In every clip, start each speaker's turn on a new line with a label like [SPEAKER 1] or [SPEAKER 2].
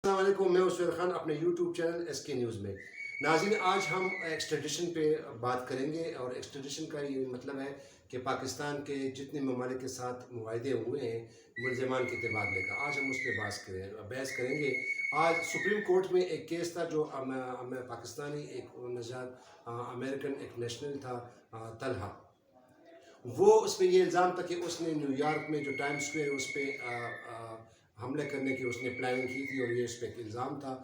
[SPEAKER 1] السلام علیکم، میں عثمان خان اپنے یوٹیوب چینل ایس کے نیوز میں. ناظرین، آج ہم ایکسٹریڈیشن پہ بات کریں گے، اور ایکسٹریڈیشن کا یہ مطلب ہے کہ پاکستان کے جتنے ممالک کے ساتھ معاہدے ہوئے ہیں ملزمان کے تبادلے کا، آج ہم اس پہ بحث کریں گے. آج سپریم کورٹ میں ایک کیس تھا جو پاکستانی ایک نژاد امریکن ایک نیشنل تھا، طلحہ. وہ اس پہ یہ الزام تھا کہ اس نے نیو یارک میں جو ٹائم اسکوئر اس پہ حملے کرنے کی اس نے پلاننگ کی تھی، اور یہ اس پہ ایک الزام تھا.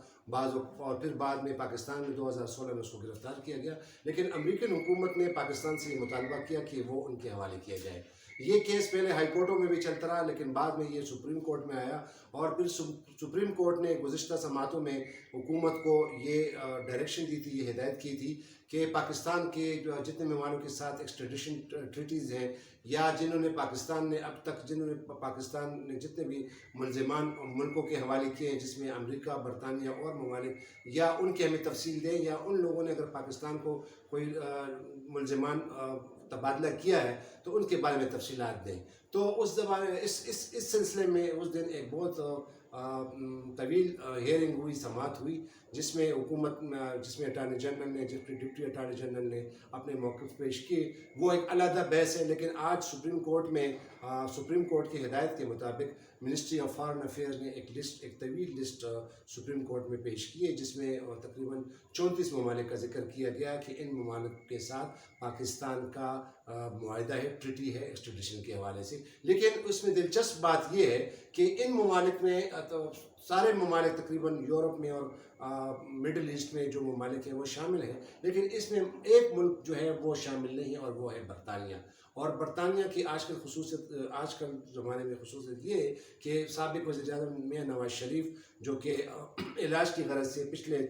[SPEAKER 1] اور پھر بعد میں پاکستان میں 2016 میں اس کو گرفتار کیا گیا، لیکن امریکن حکومت نے پاکستان سے یہ مطالبہ کیا کہ وہ ان کے حوالے کیا جائے. یہ کیس پہلے ہائی کورٹوں میں بھی چلتا رہا، لیکن بعد میں یہ سپریم کورٹ میں آیا، اور پھر سپریم کورٹ نے گزشتہ سماعتوں میں حکومت کو یہ ڈائریکشن دی تھی، یہ ہدایت کی تھی کہ پاکستان کے جتنے ممالک کے ساتھ ایکسٹریڈیشن ٹریٹیز ہیں، یا جنہوں نے پاکستان نے جتنے بھی ملزمان ملکوں کے حوالے کیے ہیں، جس میں امریکہ، برطانیہ اور ممالک، یا ان کی ہمیں تفصیل دیں، یا ان لوگوں نے اگر پاکستان کو کوئی ملزمان تبادلہ کیا ہے تو ان کے بارے میں تفصیلات دیں. تو اس زمانے اس سلسلے میں اس دن ایک بہت طویل ہیئرنگ ہوئی، سماعت ہوئی، جس میں اٹارنی جنرل نے، ڈپٹی اٹارنی جنرل نے اپنے موقف پیش کیے. وہ ایک علیحدہ بحث ہے، لیکن آج سپریم کورٹ کی ہدایت کے مطابق منسٹری آف فارن افیئرز نے ایک طویل لسٹ سپریم کورٹ میں پیش کی ہے، جس میں تقریباً 34 ممالک کا ذکر کیا گیا کہ ان ممالک کے ساتھ پاکستان کا معاہدہ ہے، ٹریٹی ہے ایکسٹریڈیشن کے حوالے سے. لیکن اس میں دلچسپ بات یہ ہے کہ ان ممالک میں سارے ممالک تقریباً یورپ میں اور مڈل ایسٹ میں جو ممالک ہیں وہ شامل ہیں، لیکن اس میں ایک ملک جو ہے وہ شامل نہیں ہے، اور وہ ہے برطانیہ. اور برطانیہ کی آج کل زمانے میں خصوصیت یہ ہے کہ سابق وزیر اعظم میاں نواز شریف، جو کہ علاج کی غرض سے پچھلے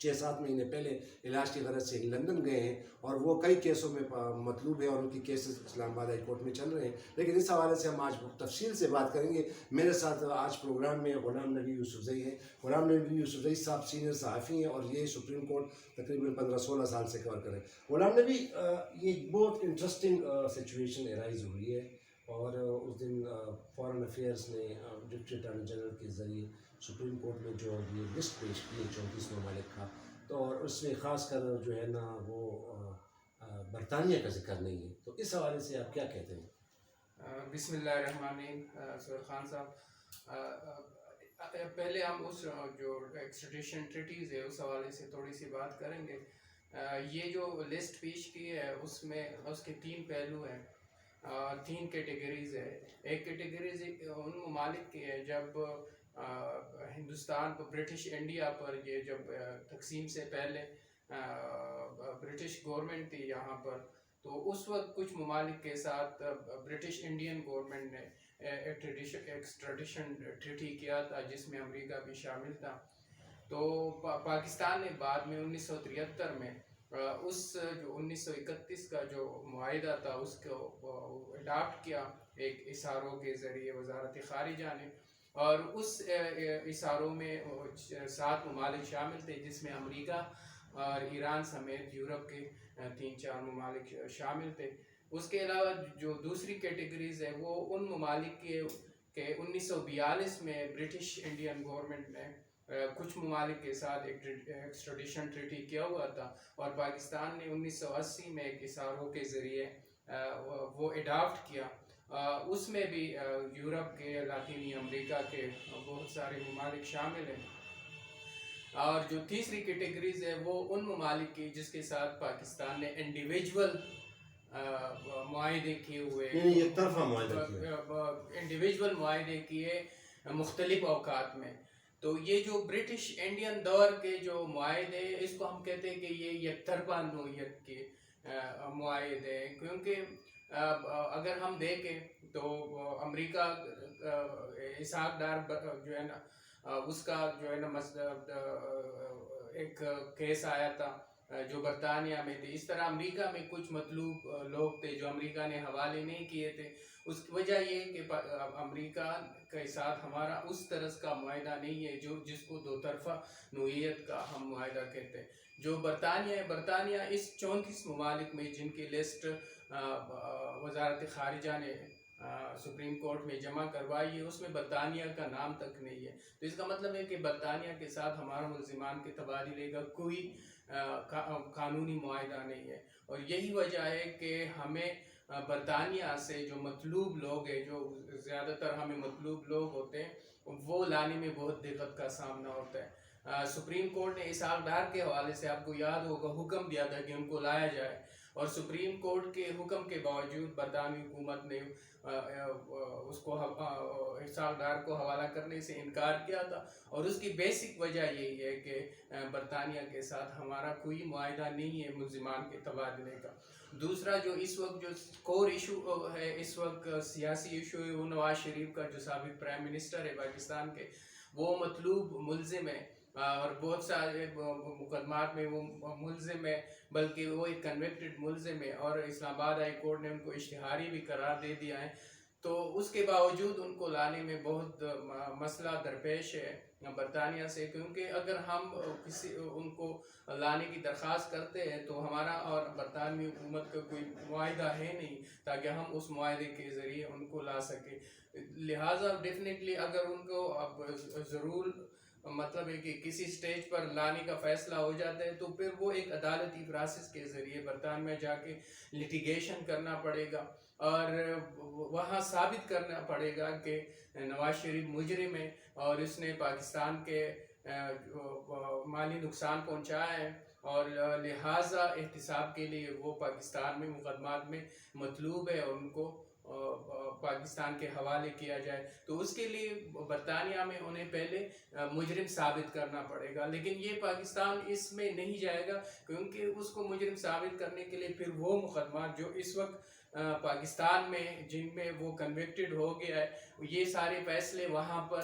[SPEAKER 1] 6-7 مہینے پہلے علاج کی غرض سے لندن گئے ہیں، اور وہ کئی کیسوں میں مطلوب ہے، اور ان کی کیسز اسلام آباد ہائی کورٹ میں چل رہے ہیں. لیکن اس حوالے سے ہم آج تفصیل سے بات کریں گے. میرے ساتھ آج پروگرام میں غلام نبی یوسفزئی ہیں. غلام نبی یوسفزئی صاحب سینئر صحافی ہیں، اور یہ سپریم کورٹ تقریباً 15-16 سال سے کور کریں. غلام نبی، یہ بہت انٹرسٹنگ سچویشن ارائز ہوئی ہے، اور اس دن فارن افیئرس نے ڈپٹی اٹارنی جنرل کے ذریعے سپریم کورٹ میں جو یہ لسٹ پیش کی ہے 34 ممالک کا، تو اور اس میں خاص کر جو ہے نا وہ برطانیہ کا ذکر نہیں ہے. تو اس حوالے سے آپ کیا کہتے ہیں؟
[SPEAKER 2] بسم اللہ الرحمن الرحیم. سہیل خان صاحب، پہلے ہم اس جو ایکسٹریڈیشن ٹریٹیز ہے اس حوالے سے تھوڑی سی بات کریں گے. یہ جو لسٹ پیش کی ہے اس میں اس کے 3 پہلو ہیں، 3 کیٹیگریز ہے. ایک کیٹیگریز ان ممالک کی ہے جب ہندوستان کو برٹش انڈیا پر یہ جب تقسیم سے پہلے برٹش گورنمنٹ تھی یہاں پر، تو اس وقت کچھ ممالک کے ساتھ برٹش انڈین گورنمنٹ نے ایکسٹریڈیشن ٹریٹی کیا تھا، جس میں امریکہ بھی شامل تھا. تو پاکستان نے بعد میں 1973 میں اس جو 1931 کا جو معاہدہ تھا اس کو اڈاپٹ کیا ایک اشاروں کے ذریعے وزارت خارجہ نے، اور اس اشاروں میں 7 ممالک شامل تھے، جس میں امریکہ اور ایران سمیت یورپ کے 3-4 ممالک شامل تھے. اس کے علاوہ جو دوسری کیٹیگریز ہے وہ ان ممالک کے 1942 میں برٹش انڈین گورنمنٹ نے کچھ ممالک کے ساتھ ایک ایکسٹریڈیشن ٹریٹی کیا ہوا تھا، اور پاکستان نے 1980 میں ایک اشاروں کے ذریعے وہ اڈاپٹ کیا. اس میں بھی یورپ کے، لاطینی امریکہ کے بہت سارے ممالک شامل ہیں. اور جو تیسری کیٹیگریز ہے وہ ان ممالک کی جس کے ساتھ پاکستان نے انڈیویجول معاہدے کیے ہوئے، انڈیویجول معاہدے کیے مختلف اوقات میں. تو یہ جو برٹش انڈین دور کے جو معاہدے، اس کو ہم کہتے ہیں کہ یہ یک طرفہ نوعیت کے معاہدے ہیں، کیونکہ اگر ہم دیکھیں تو امریکہ اسحاق ڈار جو ہے نا اس کا جو ہے نا ایک کیس آیا تھا جو برطانیہ میں تھے. اس طرح امریکہ میں کچھ مطلوب لوگ تھے جو امریکہ نے حوالے نہیں کیے تھے. اس کی وجہ یہ کہ امریکہ کے ساتھ ہمارا اس طرح کا معاہدہ نہیں ہے جس کو 2 طرفہ نوعیت کا ہم معاہدہ کہتے ہیں. جو برطانیہ ہے، برطانیہ اس 34 ممالک میں جن کی لسٹ وزارت خارجہ نے سپریم کورٹ میں جمع کروائی ہے اس میں برطانیہ کا نام تک نہیں ہے. تو اس کا مطلب ہے کہ برطانیہ کے ساتھ ہمارا ملزمان کے تبادلے کا کوئی قانونی معاہدہ نہیں ہے. اور یہی وجہ ہے کہ ہمیں برطانیہ سے جو مطلوب لوگ ہیں، جو زیادہ تر ہمیں مطلوب لوگ ہوتے ہیں، وہ لانے میں بہت دقت کا سامنا ہوتا ہے. سپریم کورٹ نے اسحاق ڈار کے حوالے سے آپ کو یاد ہوگا حکم دیا تھا کہ ان کو لایا جائے، اور سپریم کورٹ کے حکم کے باوجود برطانوی حکومت نے اس کو اسحاق ڈار کو حوالہ کرنے سے انکار کیا تھا. اور اس کی بیسک وجہ یہی ہے کہ برطانیہ کے ساتھ ہمارا کوئی معاہدہ نہیں ہے ملزمان کے تبادلے کا. دوسرا جو اس وقت جو کور ایشو ہے، اس وقت سیاسی ایشو ہے، وہ نواز شریف کا جو سابق پرائم منسٹر ہے پاکستان کے، وہ مطلوب ملزم ہے اور بہت سارے مقدمات میں وہ ملزم ہے، بلکہ وہ ایک کنوکٹڈ ملزم ہے، اور اسلام آباد ہائی کورٹ نے ان کو اشتہاری بھی قرار دے دیا ہے. تو اس کے باوجود ان کو لانے میں بہت مسئلہ درپیش ہے برطانیہ سے، کیونکہ اگر ہم ان کو لانے کی درخواست کرتے ہیں تو ہمارا اور برطانوی حکومت کا کوئی معاہدہ ہے نہیں تاکہ ہم اس معاہدے کے ذریعے ان کو لا سکیں. لہٰذا ڈیفینیٹلی اگر ان کو اب ضرور مطلب ہے کہ کسی سٹیج پر لانے کا فیصلہ ہو جاتا ہے تو پھر وہ ایک عدالتی پروسیس کے ذریعے برطانیہ میں جا کے لیٹیگیشن کرنا پڑے گا، اور وہاں ثابت کرنا پڑے گا کہ نواز شریف مجرم ہے اور اس نے پاکستان کے مالی نقصان پہنچایا ہے، اور لہٰذا احتساب کے لیے وہ پاکستان میں مقدمات میں مطلوب ہے اور ان کو پاکستان کے حوالے کیا جائے. تو اس کے لیے برطانیہ میں انہیں پہلے مجرم ثابت کرنا پڑے گا، لیکن یہ پاکستان اس میں نہیں جائے گا، کیونکہ اس کو مجرم ثابت کرنے کے لیے پھر وہ مقدمات جو اس وقت پاکستان میں جن میں وہ کنوکٹڈ ہو گیا ہے، یہ سارے فیصلے وہاں پر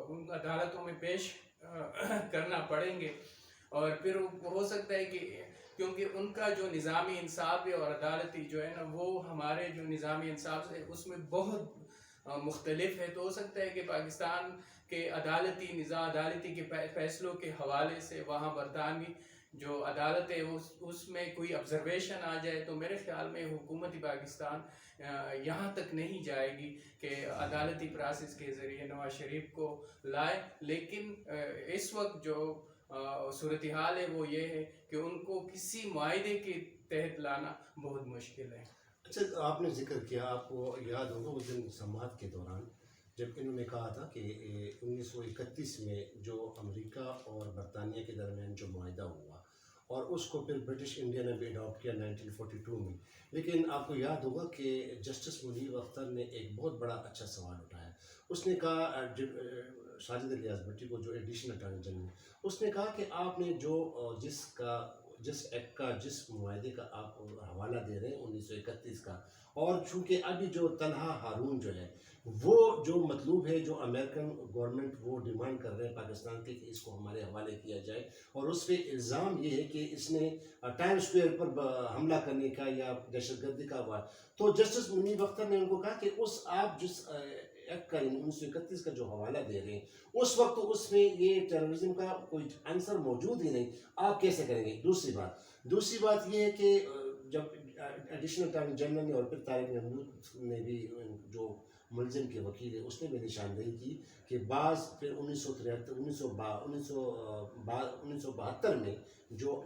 [SPEAKER 2] ان عدالتوں میں پیش کرنا پڑیں گے. اور پھر ہو سکتا ہے کہ کیونکہ ان کا جو نظامی انصاف ہے اور عدالتی جو ہے نا، وہ ہمارے جو نظامی انصاف ہے اس میں بہت مختلف ہے. تو ہو سکتا ہے کہ پاکستان کے عدالتی نظام، عدالتی کے فیصلوں کے حوالے سے وہاں برطانوی جو عدالت ہے اس میں کوئی آبزرویشن آ جائے. تو میرے خیال میں حکومت پاکستان یہاں تک نہیں جائے گی کہ عدالتی پروسیس کے ذریعے نواز شریف کو لائے، لیکن اس وقت جو صورتحال ہے وہ یہ ہے کہ ان کو کسی معاہدے کے تحت لانا بہت مشکل ہے.
[SPEAKER 1] اچھا، آپ نے ذکر کیا، آپ کو یاد ہوگا اس دن سماعت کے دوران جب انہوں نے کہا تھا کہ 1931 میں جو امریکہ اور برطانیہ کے درمیان جو معاہدہ ہوا اور اس کو پھر برٹش انڈیا نے بھی اڈاپٹ کیا 1942 میں. لیکن آپ کو یاد ہوگا کہ جسٹس منیر اختر نے ایک بہت بڑا اچھا سوال اٹھایا. اس نے کہا ساجد الیاس بھٹی کو، جو ایڈیشنل اٹارنی جنرل، اس نے کہا کہ آپ نے جس ایکٹ کا، جس معاہدے کا آپ حوالہ دے رہے ہیں 1931 کا، اور چونکہ ابھی جو طلحہ ہارون جو ہے وہ جو مطلوب ہے، جو امریکن گورنمنٹ وہ ڈیمانڈ کر رہے ہیں پاکستان کے کہ اس کو ہمارے حوالے کیا جائے، اور اس پہ الزام یہ ہے کہ اس نے ٹائم اسکوائر پر حملہ کرنے کا یا دہشت گردی کا ہوا. تو جسٹس منیر اختر نے ان کو کہا کہ آپ جس ایکٹ کا 1931 کا جو حوالہ دے رہے ہیں اس وقت اس میں یہ ٹیررزم کا کوئی آنسر موجود ہی نہیں، آپ کیسے کریں گے؟ دوسری بات یہ ہے کہ جب ایڈیشنل اٹارنی جنرل نے اور پھر طارق محمود نے بھی، جو ملزم کے وکیل ہے، اس نے بھی نشاندہی کی کہ بعض پھر 1972 میں جو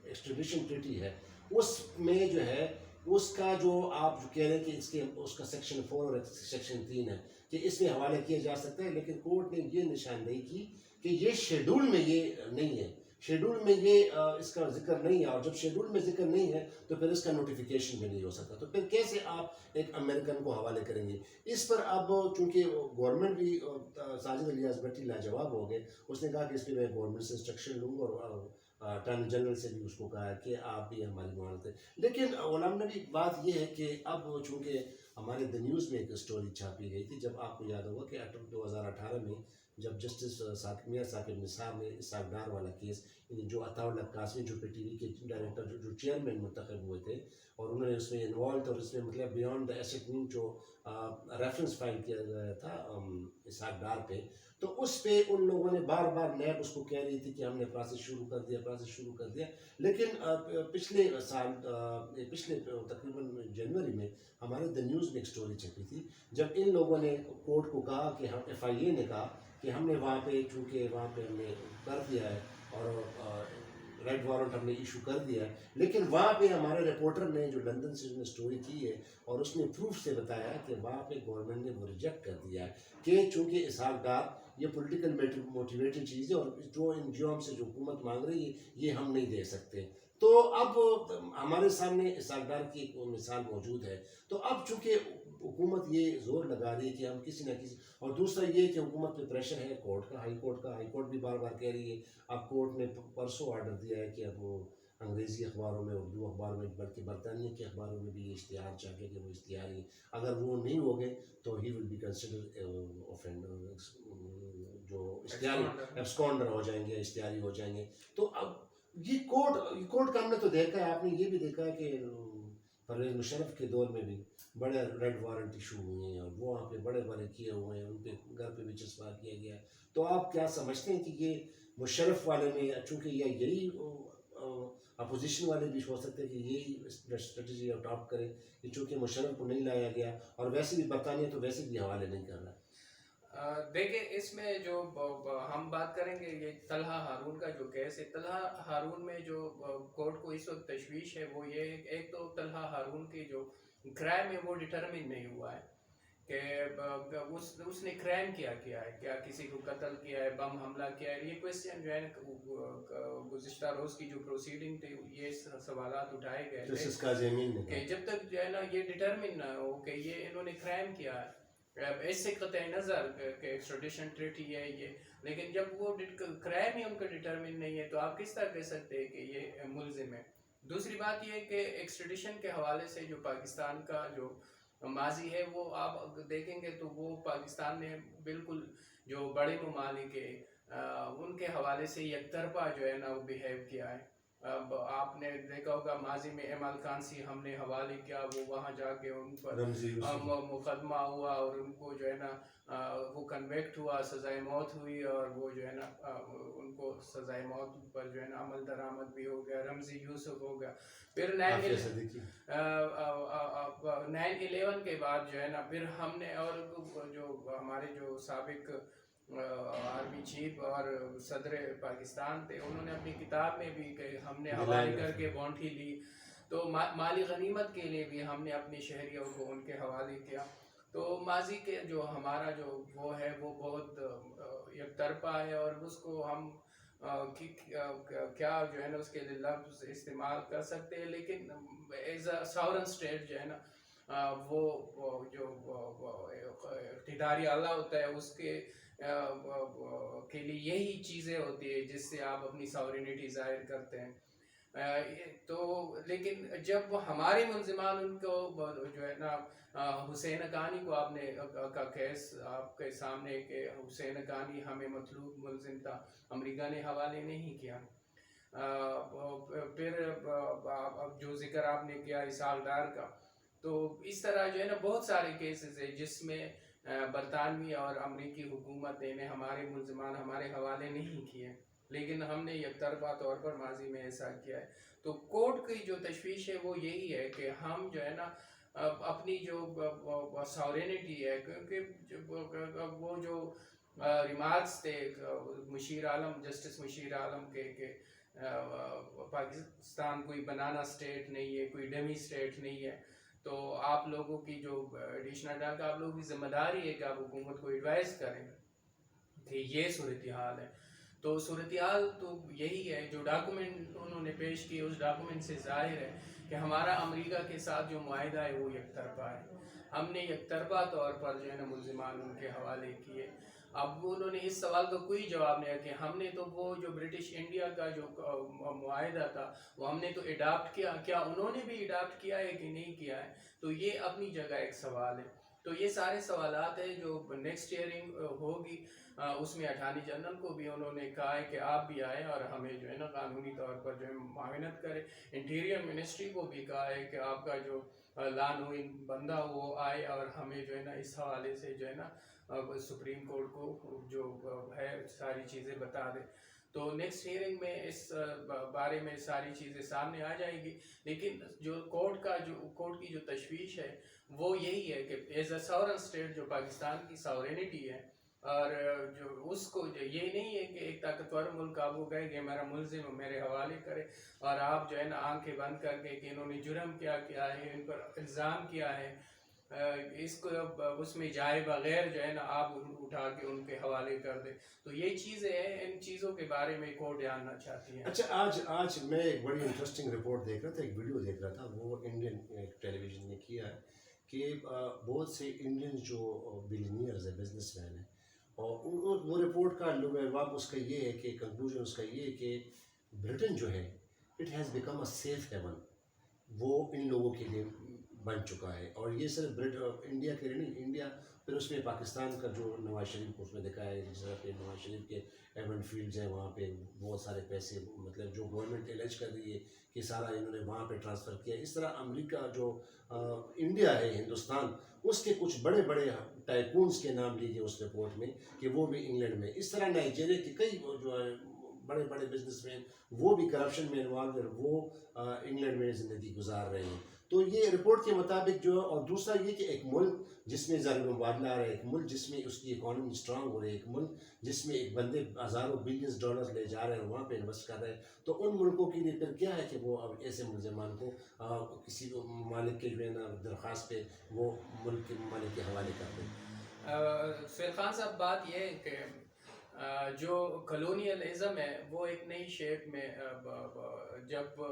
[SPEAKER 1] ایکسٹریڈیشن ٹریٹی ہے اس میں جو ہے اس کا جو آپ جو کہہ رہے ہیں کہ اس کا سیکشن 4 اور سیکشن 3 ہے کہ اس میں حوالے کیا جا سکتا ہے، لیکن کورٹ نے یہ نشاندہی کی کہ یہ شیڈول میں یہ نہیں ہے، شیڈول میں یہ اس کا ذکر نہیں ہے، اور جب شیڈول میں ذکر نہیں ہے تو پھر اس کا نوٹیفیکیشن بھی نہیں ہو سکتا. تو پھر کیسے آپ ایک امریکن کو حوالے کریں گے؟ اس پر اب چونکہ گورنمنٹ بھی، ساجد الیاس بھٹی لاجواب ہو گئے، اس نے کہا کہ اس پہ میں گورنمنٹ سے انسٹرکشن لوں گا، اور اٹارنی جنرل سے بھی اس کو کہا ہے کہ آپ بھی ہماری معاونت کریں. لیکن غلام نبی، بات یہ ہے کہ اب چونکہ ہمارے دی نیوز میں ایک اسٹوری چھاپی گئی تھی، جب آپ کو یاد ہوگا کہ 2018 میں جب جسٹس میاں ثاقب نثار نے اسحاق ڈار والا کیس، جو عطا اللہ قاسمی جو پی ٹی وی کے ڈائریکٹر جو چیئرمین منتخب ہوئے تھے اور انہوں نے اس میں انوالو، اور اس میں مطلب بیانڈ دا ایسٹ مین جو ریفرنس فائل کیا گیا تھا اسحاق ڈار پہ، تو اس پہ ان لوگوں نے بار بار نیب اس کو کہہ رہی تھی کہ ہم نے پروسیس شروع کر دیا، لیکن پچھلے سال پچھلے تقریباً جنوری میں ہمارے دا نیوز میں ایک سٹوری چھپی تھی، جب ان لوگوں نے کورٹ کو کہا کہ ہم ایف آئی اے نے کہا کہ ہم نے وہاں پہ، چونکہ وہاں پہ ہم نے کر دیا ہے اور ریڈ وارنٹ ہم نے ایشو کر دیا ہے، لیکن وہاں پہ ہمارے رپورٹر نے جو لندن سے اس نے سٹوری کی ہے اور اس نے پروف سے بتایا کہ وہاں پہ گورنمنٹ نے وہ ریجیکٹ کر دیا ہے کہ چونکہ اسحاق ڈار یہ پولیٹیکل موٹیویٹڈ چیز ہے اور جو ان جرم سے جو حکومت مانگ رہی ہے یہ ہم نہیں دے سکتے. تو اب ہمارے سامنے اسحاق ڈار کی ایک مثال موجود ہے. تو اب چونکہ حکومت یہ زور لگا رہی ہے کہ ہم کسی نہ کسی، اور دوسرا یہ کہ حکومت پہ پریشر ہے کورٹ کا، ہائی کورٹ بھی بار بار کہہ رہی ہے. اب کورٹ نے پرسوں آرڈر دیا ہے کہ اب وہ انگریزی اخباروں میں، اردو اخباروں میں، بلکہ برطانیہ کے اخباروں میں بھی یہ اشتہار چاہیے کہ وہ اشتہاری اگر وہ نہیں ہو گئے تو ہی ول بی کنسیڈر اوفینڈر، جو اشتہاری ایبسکونڈر ہو جائیں گے، اشتہاری ہو جائیں گے. تو اب یہ کورٹ کا ہم نے تو دیکھا ہے، آپ نے یہ بھی دیکھا ہے کہ پرویز مشرف کے دور میں بھی بڑے ریڈ وارنٹ ایشو ہوئے ہیں اور وہ وہاں پہ بڑے کیے ہوئے ہیں، ان پہ گھر پہ بھی چسپا کیا گیا ہے. تو آپ کیا سمجھتے ہیں کہ یہ مشرف والے میں، چونکہ یہی اپوزیشن والے بھی ہو سکتے ہیں کہ یہی اسٹریٹجی اڈاپٹ کریں کہ چونکہ مشرف کو نہیں لایا گیا، اور ویسے بھی برطانیہ تو ویسے بھی حوالے نہیں کر رہا.
[SPEAKER 2] دیکھیں اس میں جو ہم بات کریں گے یہ طلحہ ہارون کا جو کیس ہے، طلحہ ہارون میں جو کورٹ کو اس وقت تشویش ہے وہ یہ ہے، ایک تو طلحہ ہارون کی جو کرائم ہے وہ ڈٹرمن نہیں ہوا ہے کہ اس نے کرائم کیا ہے، کیا کسی کو قتل کیا ہے، بم حملہ کیا ہے. یہ کویسچن جو ہے نا گزشتہ روز کی جو پروسیڈنگ تھی یہ سوالات اٹھائے گئے تھے کہ جب تک جو ہے نا یہ ڈٹرمن نہ ہو کہ یہ انہوں نے کرائم کیا ہے، اس سے قطع نظر کہ ایکسٹریڈیشن ٹریٹی ہے یہ، لیکن جب وہ کرائم ہی ان کا ڈٹرمن نہیں ہے تو آپ کس طرح کہہ سکتے ہیں کہ یہ ملزم ہے. دوسری بات یہ ہے کہ ایکسٹریڈیشن کے حوالے سے جو پاکستان کا جو ماضی ہے وہ آپ دیکھیں گے تو وہ پاکستان نے بالکل جو بڑے ممالک ہے ان کے حوالے سے یک طرفہ جو ہے نا وہ بیہیو کیا ہے. اب آپ نے دیکھا ہوگا ماضی میں ایمال خانسی ہم نے حوالے کیا، وہ وہاں جا کے ان پر مقدمہ ہوا اور ان کو جو ہے نا وہ کنویکٹ ہوا، سزائے موت ہوئی، اور وہ جو ہے نا ان کو سزائے موت پر جو ہے نا عمل درآمد بھی ہو گیا. رمزی یوسف ہو گیا. پھر 9/11 کے بعد جو ہے نا پھر ہم نے، اور جو ہمارے جو سابق آرمی چیف اور صدر پاکستان تھے انہوں نے اپنی کتاب میں بھی کہ ہم نے حوالے کر کے بونٹھی لی، تو مالی غنیمت کے لیے بھی ہم نے اپنی شہریوں کو ان کے حوالے کیا. تو ماضی کے جو ہمارا جو وہ ہے وہ بہت یک طرفہ ہے، اور اس کو ہم کیا جو ہے نا اس کے لیے لفظ استعمال کر سکتے ہیں، لیکن ایز اے ساورن اسٹیٹ جو ہے نا وہ جو اقتداری اعلیٰ ہوتا ہے اس کے لیے یہی چیزیں ہوتی ہے جس سے آپ اپنی ساورینٹی ظاہر کرتے ہیں. تو لیکن جب ہمارے ملزمان ان کو جو ہے نا حسین حقانی کو آپ نے کا کیس آپ کے سامنے کہ حسین حقانی ہمیں مطلوب ملزم تھا، امریکہ نے حوالے نہیں کیا. پھر اب جو ذکر آپ نے کیا اسحاق ڈار کا، تو اس طرح جو ہے نا بہت سارے کیسز ہیں جس میں برطانوی اور امریکی حکومت نے ہمارے ملزمان ہمارے حوالے نہیں کیے، لیکن ہم نے یک طرفہ طور پر ماضی میں ایسا کیا ہے. تو کورٹ کی جو تشویش ہے وہ یہی ہے کہ ہم جو ہے نا اپنی جو ساورینٹی ہے، کیونکہ وہ جو ریمارکس تھے مشیر عالم، جسٹس مشیر عالم کے کہ پاکستان کوئی بنانا اسٹیٹ نہیں ہے، کوئی ڈمی اسٹیٹ نہیں ہے، تو آپ لوگوں کی جو ایڈیشنل ڈاک آپ لوگوں کی ذمہ داری ہے کہ آپ حکومت کو ایڈوائز کریں کہ یہ صورتحال ہے. تو صورتحال تو یہی ہے، جو ڈاکومنٹ انہوں نے پیش کی اس ڈاکومنٹ سے ظاہر ہے کہ ہمارا امریکہ کے ساتھ جو معاہدہ ہے وہ یک طرفہ ہے. ہم نے یک طرفہ طور پر جو ہے نا ملزمان ان کے حوالے کیے. اب انہوں نے اس سوال کا کوئی جواب نہیں کہ ہم نے تو وہ جو برٹش انڈیا کا جو معاہدہ تھا وہ ہم نے تو اڈاپٹ کیا، کیا انہوں نے بھی اڈاپٹ کیا ہے کہ نہیں کیا ہے؟ تو یہ اپنی جگہ ایک سوال ہے. تو یہ سارے سوالات ہیں جو نیکسٹ ہیئرنگ ہوگی، اس میں اٹارنی جنرل کو بھی انہوں نے کہا ہے کہ آپ بھی آئیں اور ہمیں جو ہے نا قانونی طور پر جو ہے معاونت کریں. انٹیریئر منسٹری کو بھی کہا ہے کہ آپ کا جو لان ہوئنگ بندہ وہ آئے اور ہمیں جو ہے نا اس حوالے سے جو ہے نا سپریم کورٹ کو جو ہے ساری چیزیں بتا دے. تو نیکسٹ ہیئرنگ میں اس بارے میں ساری چیزیں سامنے آ جائیں گی. لیکن جو کورٹ کی جو تشویش ہے وہ یہی ہے کہ ایز اے ساورن اسٹیٹ جو پاکستان کی ساورینٹی ہے، اور جو اس کو یہ نہیں ہے کہ ایک طاقتور ملک آپ کو کہے کہ میرا ملزم میرے حوالے کرے اور آپ جو ہے نا آنکھیں بند کر کے کہ انہوں نے جرم کیا ہے، ان پر الزام کیا ہے، اس کو اس میں جائے بغیر جو ہے نا آپ اٹھا کے ان کے حوالے کر دیں. تو یہ چیزیں ہیں، ان چیزوں کے بارے میں کورٹ جاننا چاہتی ہے.
[SPEAKER 1] اچھا، آج میں ایک بڑی انٹرسٹنگ رپورٹ دیکھ رہا تھا، ایک ویڈیو دیکھ رہا تھا، وہ انڈین ٹیلی ویژن نے کیا ہے کہ بہت سے انڈین جو بلینئرز ہیں، بزنس مین ہیں، اور وہ رپورٹ کا لباب اس کا یہ ہے کہ کنکلوژن اس کا یہ ہے کہ برٹن جو ہے it has become a safe haven. وہ ان لوگوں کے لیے بن چکا ہے. اور یہ صرف انڈیا کے لیے نہیں، انڈیا پھر اس میں پاکستان کا جو نواز شریف کو اس میں دکھایا ہے، جس طرح پہ نواز شریف کے ایونٹ فیلڈز ہیں، وہاں پہ بہت سارے پیسے مطلب جو گورنمنٹ الیج کر رہی ہے کہ سارا انہوں نے وہاں پہ ٹرانسفر کیا. اس طرح امریکہ جو انڈیا ہے، ہندوستان، اس کے کچھ بڑے بڑے ٹائکونز کے نام لیجیے اس رپورٹ میں کہ وہ بھی انگلینڈ میں. اس طرح نائجیریا کے کئی جو ہے بڑے بڑے بزنس مین وہ بھی کرپشن میں انوالو ہے، وہ انگلینڈ میں زندگی گزار رہے ہیں. تو یہ رپورٹ کے مطابق جو ہے، اور دوسرا یہ کہ ایک ملک جس میں ضرب مبادلہ آ رہا ہے، ایک ملک جس میں اس کی اکانومی اسٹرانگ ہو رہی ہے، ایک ملک جس میں ایک بندے ہزاروں بلینز ڈالر لے جا رہے ہیں وہاں پہ انویسٹ کر رہے ہیں. تو ان ملکوں کے لیے پھر کیا ہے کہ وہ اب ایسے ملزمان کو کسی ممالک کے جو ہے نا درخواست پہ وہ ملک کے ممالک کے حوالے کر دیں.
[SPEAKER 2] سہیل خان صاحب، بات یہ ہے کہ جو کلونیلزم ہے وہ ایک نئی شیپ میں جب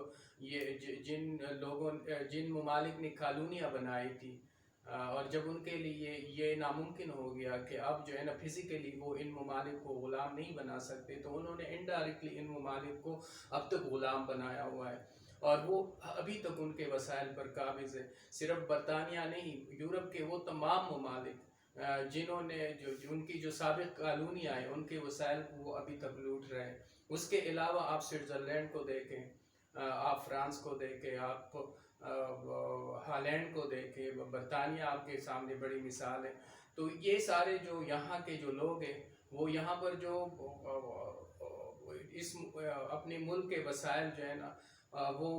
[SPEAKER 2] یہ جن ممالک نے کالونیاں بنائی تھی اور جب ان کے لیے یہ ناممکن ہو گیا کہ اب جو ہے نا فزیکلی وہ ان ممالک کو غلام نہیں بنا سکتے، تو انہوں نے انڈائریکٹلی ان ممالک کو اب تک غلام بنایا ہوا ہے اور وہ ابھی تک ان کے وسائل پر قابض ہے. صرف برطانیہ نہیں، یورپ کے وہ تمام ممالک جنہوں نے ان کی جو سابق کالونیاں ہیں ان کے وسائل کو وہ ابھی تک لوٹ رہے ہیں. اس کے علاوہ آپ سوئٹزرلینڈ کو دیکھیں، آپ فرانس کو دیکھیں، آپ ہالینڈ کو دیکھیں، برطانیہ آپ کے سامنے بڑی مثال ہے. تو یہ سارے جو یہاں کے جو لوگ ہیں وہ یہاں پر جو اس اپنے ملک کے وسائل جو ہے نا وہ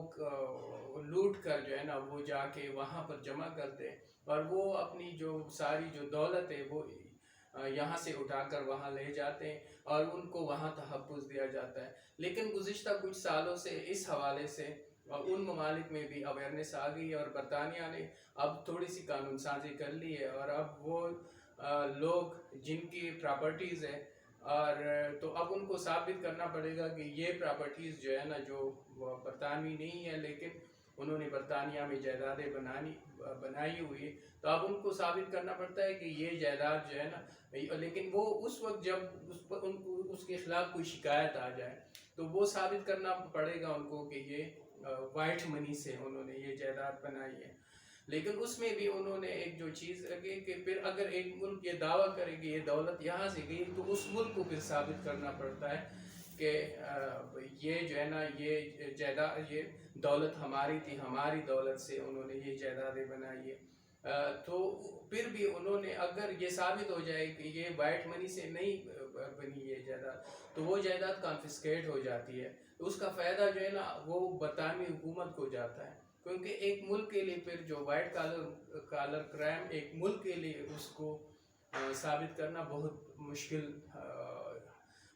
[SPEAKER 2] لوٹ کر جو ہے نا وہ جا کے وہاں پر جمع کرتے ہیں اور وہ اپنی جو ساری جو دولت ہے وہ یہاں سے اٹھا کر وہاں لے جاتے ہیں اور ان کو وہاں تحفظ دیا جاتا ہے. لیکن گزشتہ کچھ سالوں سے اس حوالے سے ان ممالک میں بھی اویئرنیس آ گئی ہے اور برطانیہ نے اب تھوڑی سی قانون سازی کر لی ہے اور اب وہ لوگ جن کی پراپرٹیز ہے اور تو اب ان کو ثابت کرنا پڑے گا کہ یہ پراپرٹیز جو ہے نا جو برطانوی نہیں ہے لیکن انہوں نے برطانیہ میں جائیدادیں بنائی ہوئی، تو اب ان کو ثابت کرنا پڑتا ہے کہ یہ جائیداد جو ہے نا. لیکن وہ اس وقت جب اس کے خلاف کوئی شکایت آ جائے تو وہ ثابت کرنا پڑے گا ان کو کہ یہ وائٹ منی سے انہوں نے یہ جائیداد بنائی ہے. لیکن اس میں بھی انہوں نے ایک جو چیز رکھی کہ پھر اگر ایک ملک یہ دعویٰ کرے کہ یہ دولت یہاں سے گئی تو اس ملک کو پھر ثابت کرنا پڑتا ہے کہ یہ جو ہے نا یہ جائیداد، یہ دولت ہماری تھی، ہماری دولت سے انہوں نے یہ جائیدادیں بنائی ہے. تو پھر بھی انہوں نے اگر یہ ثابت ہو جائے کہ یہ وائٹ منی سے نہیں بنی یہ جائیداد تو وہ جائیداد کانفسکیٹ ہو جاتی ہے. اس کا فائدہ جو ہے نا وہ برطانوی حکومت کو جاتا ہے، کیونکہ ایک ملک کے لیے پھر جو وائٹ کالر کرائم ایک ملک کے لیے اس کو ثابت کرنا بہت مشکل.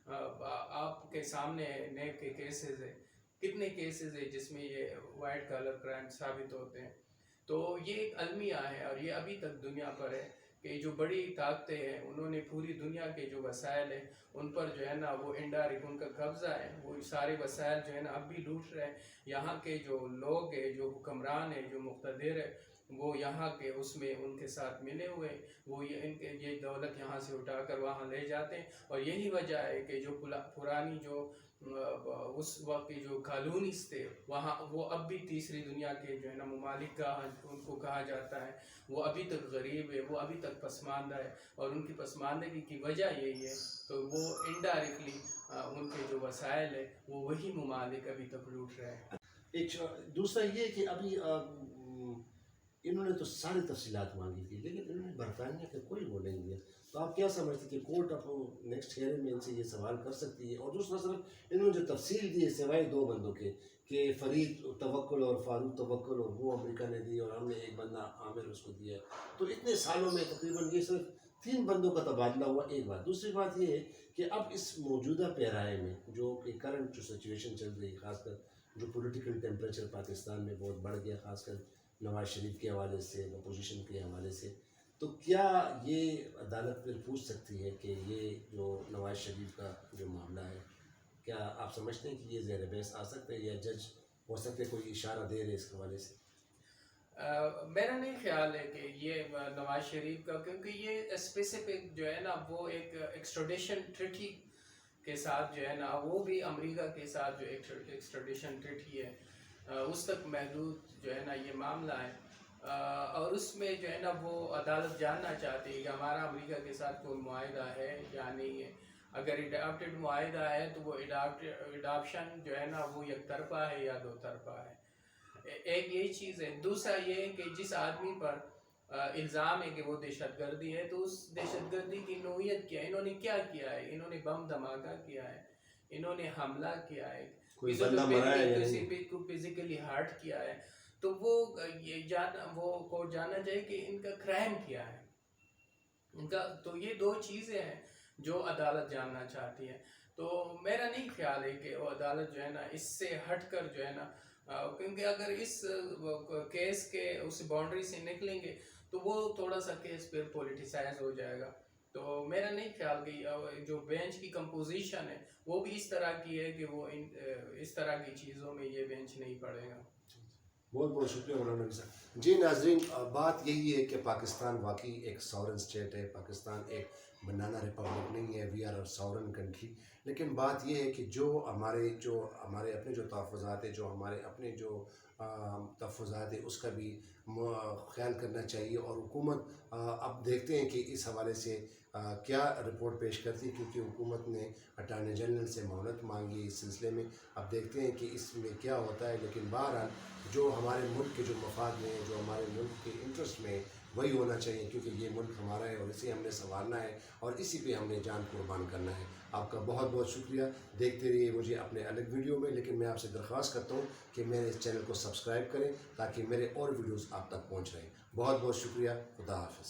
[SPEAKER 2] آپ کے سامنے نیب کے کیسز ہے، کتنے کیسز ہے جس میں یہ وائٹ کالر کرائم ثابت ہوتے ہیں. تو یہ ایک المیہ ہے اور یہ ابھی تک دنیا پر ہے کہ جو بڑی طاقتیں ہیں انہوں نے پوری دنیا کے جو وسائل ہیں ان پر جو ہے نا وہ انڈائریکٹ ان کا قبضہ ہے، وہ سارے وسائل جو ہے نا اب بھی لوٹ رہے ہیں. یہاں کے جو لوگ ہیں، جو حکمران ہیں، جو مقتدر ہیں، وہ یہاں کے اس میں ان کے ساتھ ملے ہوئے، وہ یہ دولت یہاں سے اٹھا کر وہاں لے جاتے ہیں. اور یہی وجہ ہے کہ جو پرانی جو اس وقت کے جو کالونیز تھے وہاں وہ اب بھی تیسری دنیا کے جو ہے نا ممالک کا ان کو کہا جاتا ہے، وہ ابھی تک غریب ہے، وہ ابھی تک پسماندہ ہے، اور ان کی پسماندگی کی وجہ یہی ہے تو وہ انڈائریکٹلی ان کے جو وسائل ہے وہ وہی ممالک ابھی تک لوٹ رہے ہیں۔
[SPEAKER 1] ایک دوسرا یہ کہ ابھی انہوں نے تو ساری تفصیلات مانگی تھی لیکن انہوں نے برطانیہ کا کوئی وہ نہیں دیا، تو آپ کیا سمجھتے کہ کورٹ اب نیکسٹ ہیئرنگ میں ان سے یہ سوال کر سکتی ہے؟ اور دوسرا صرف انہوں نے جو تفصیل دی ہے سوائے دو بندوں کے کہ فرید توکل اور فاروق توکل، اور وہ امریکہ نے دی اور ہم نے ایک بندہ عامر اس کو دیا ہے، تو اتنے سالوں میں تقریباً یہ صرف 3 بندوں کا تبادلہ ہوا، ایک بات۔ دوسری بات یہ ہے کہ اب اس موجودہ پیرائے میں جو کہ کرنٹ جو سچویشن چل رہی ہے، خاص کر جو پولیٹیکل ٹیمپریچر پاکستان میں بہت بڑھ گیا، خاص کر نواز شریف کے حوالے سے، اپوزیشن کے حوالے سے، تو کیا یہ عدالت پھر پوچھ سکتی ہے کہ یہ جو نواز شریف کا جو معاملہ ہے، کیا آپ سمجھتے ہیں کہ یہ زیر بحث آ سکتا ہے، یا جج ہو سکتے کوئی اشارہ دے رہے اس حوالے سے؟
[SPEAKER 2] میرا نہیں خیال ہے کہ یہ نواز شریف کا، کیونکہ یہ اسپیسیفک جو ہے نا وہ ایک ایکسٹریڈیشن ٹریٹی کے ساتھ جو ہے نا، وہ بھی امریکہ کے ساتھ جو ایکسٹریڈیشن ٹریٹی ہے اس تک محدود جو ہے نا یہ معاملہ ہے، اور اس میں جو ہے نا وہ عدالت جاننا چاہتی ہے کہ ہمارا امریکہ کے ساتھ کوئی معاہدہ ہے یا نہیں ہے۔ اگر اڈاپٹیڈ معاہدہ ہے تو وہ اڈاپشن جو ہے نا وہ یک طرفہ ہے یا دو طرفہ ہے، ایک یہی چیز ہے۔ دوسرا یہ ہے کہ جس آدمی پر الزام ہے کہ وہ دہشت گردی ہے، تو اس دہشت گردی کی نوعیت کیا ہے، انہوں نے کیا کیا ہے، انہوں نے بم دھماکہ کیا ہے، انہوں نے حملہ کیا ہے،
[SPEAKER 1] کوئی بندہ مرا ہے یا
[SPEAKER 2] کسی
[SPEAKER 1] نہیں؟
[SPEAKER 2] بھی کو فزیکلی ہارٹ کیا ہے، تو وہ کورٹ جاننا چاہیے کہ ان کا کرائم کیا ہے، ان کا، تو یہ دو چیزیں ہیں جو عدالت جاننا چاہتی ہے۔ تو میرا نہیں خیال ہے کہ وہ عدالت جو ہے نا اس سے ہٹ کر جو ہے نا، کیونکہ اگر اس کیس کے اس باؤنڈری سے نکلیں گے تو وہ تھوڑا سا کیس پھر پولیٹیسائز ہو جائے گا۔ تو میرا نہیں خیال کہ جو بینچ کی کمپوزیشن ہے وہ بھی اس طرح کی ہے کہ وہ اس طرح کی چیزوں میں یہ بینچ نہیں پڑے گا۔
[SPEAKER 1] بہت بہت شکریہ مولانا نبی صاحب۔ جی ناظرین، بات یہی ہے کہ پاکستان واقعی ایک ساورن اسٹیٹ ہے، پاکستان ایک بنانا ریپبلک نہیں ہے، we are a sovereign country, لیکن بات یہ ہے کہ جو ہمارے اپنے جو تحفظات ہیں، جو ہمارے اپنے جو تحفظات ہیں، اس کا بھی خیال کرنا چاہیے، اور حکومت اب دیکھتے ہیں کہ اس حوالے سے کیا رپورٹ پیش کرتی ہے، کیونکہ حکومت نے اٹارنی جنرل سے معاونت مانگی اس سلسلے میں، اب دیکھتے ہیں کہ اس میں کیا ہوتا ہے، لیکن بہرحال جو ہمارے ملک کے جو مفاد میں، جو ہمارے ملک کے انٹرسٹ میں، وہی ہونا چاہیے، کیونکہ یہ ملک ہمارا ہے اور اسے ہم نے سنوارنا ہے اور اسی پہ ہم نے جان قربان کرنا ہے۔ آپ کا بہت بہت شکریہ، دیکھتے رہیے مجھے اپنے الگ ویڈیو میں، لیکن میں آپ سے درخواست کرتا ہوں کہ میرے اس چینل کو سبسکرائب کریں تاکہ میرے اور ویڈیوز آپ تک پہنچ رہیں۔ بہت بہت شکریہ، خدا حافظ۔